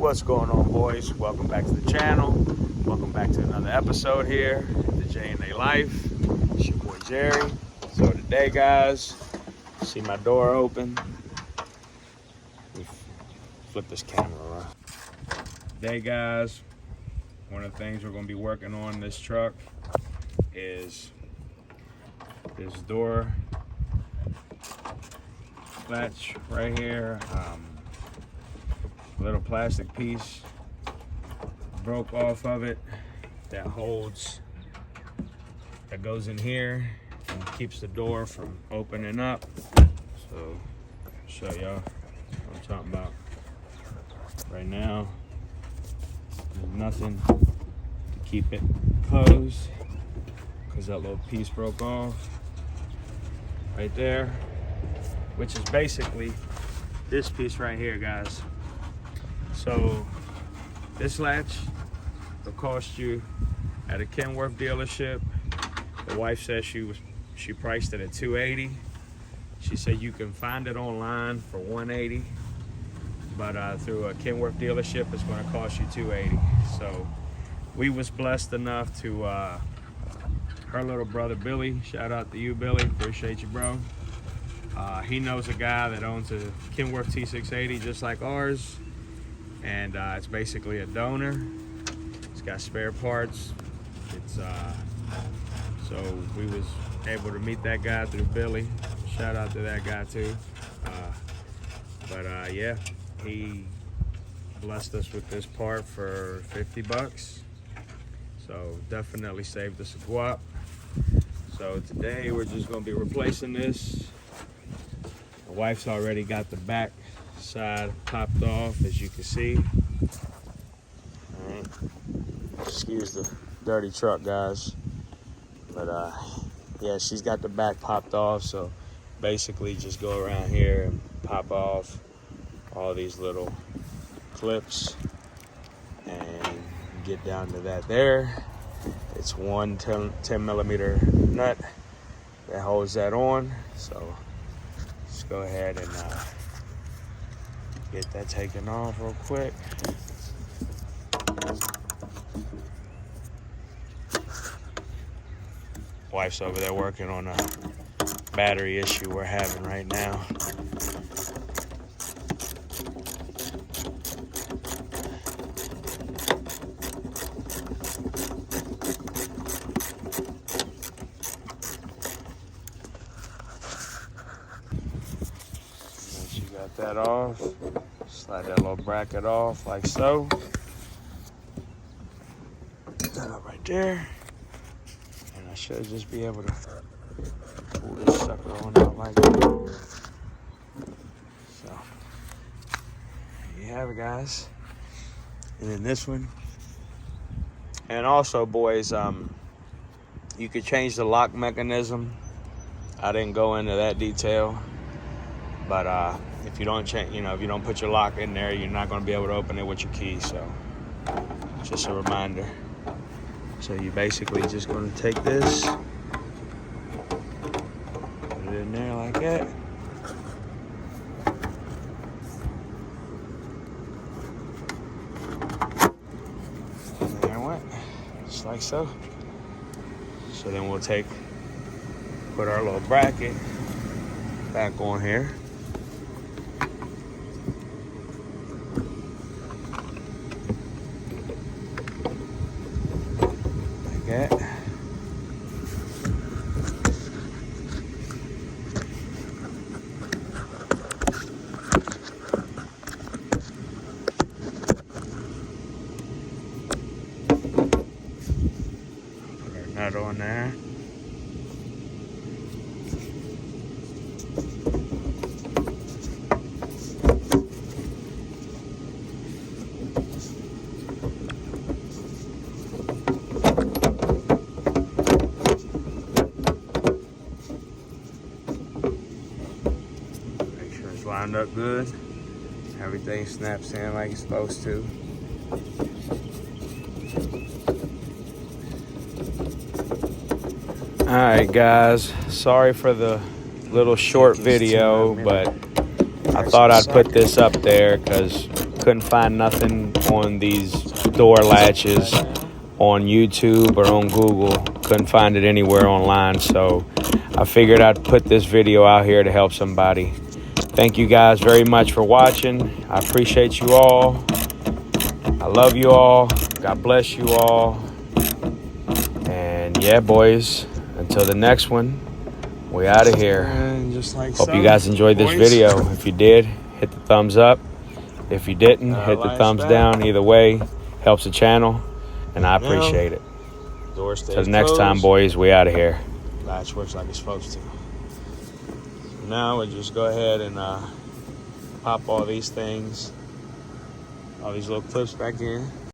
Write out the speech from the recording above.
What's going on, boys? Welcome back to the channel. Welcome back to another episode here at the J&A Life. It's your boy Jerry. So today, guys, see my door open. Let me flip this camera around. Today, guys, one of the things we're going to be working on this truck is this door latch right here. Little plastic piece broke off of it that goes in here and keeps the door from opening up. So I'll show y'all what I'm talking about. Right now there's nothing to keep it closed because that little piece broke off right there, which is basically this piece right here, guys. So this latch will cost you at a Kenworth dealership. The wife says she priced it at $280. She said you can find it online for $180, but through a Kenworth dealership it's going to cost you $280. So we was blessed enough to her little brother Billy. Shout out to you, Billy. Appreciate you, bro. He knows a guy that owns a Kenworth T680 just like ours. And it's basically a donor. It's got spare parts. It's so we was able to meet that guy through Billy. Shout out to that guy too. Yeah, he blessed us with this part for 50 bucks. So definitely saved us a guap. So today we're just gonna be replacing this. The wife's already got the back side popped off, as you can see. All right. Excuse the dirty truck, guys, but yeah, she's got the back popped off. So basically just go around here and pop off all these little clips and get down to that there. It's one 10 millimeter nut that holds that on. So let's go ahead and get that taken off real quick. Wife's over there working on a battery issue we're having right now. Once you got that off, slide that little bracket off like so. Put that up right there. And I should just be able to pull this sucker on out like that. So there you have it, guys. And then this one. And also, boys, you could change the lock mechanism. I didn't go into that detail. But if you don't change, if you don't put your lock in there, you're not going to be able to open it with your key. So just a reminder. So you basically just going to take this, put it in there like that. And there it went, just like so. So then we'll put our little bracket back on here. That. Put our nut on there. Lined up good. Everything snaps in like it's supposed to. Alright guys, sorry for the little short video, but I thought I'd put this up there because couldn't find nothing on these door latches on YouTube or on Google. Couldn't find it anywhere online, so I figured I'd put this video out here to help somebody. Thank you guys very much for watching. I appreciate you all. I love you all. God bless you all. And yeah, boys, until the next one, we out of here. And just like Hope you guys enjoyed this video. If you did, hit the thumbs up. If you didn't, hit the thumbs down. Either way, helps the channel, and I appreciate it. Door stays Till the next closed. time, boys, we out of here. Latch works like it's supposed to. Now we'll just go ahead and pop all these things, all these little clips back in.